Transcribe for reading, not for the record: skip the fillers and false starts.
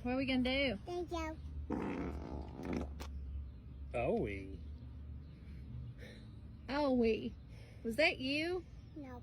What are we gonna do? Thank you. Oh, we. Was that you? Nope.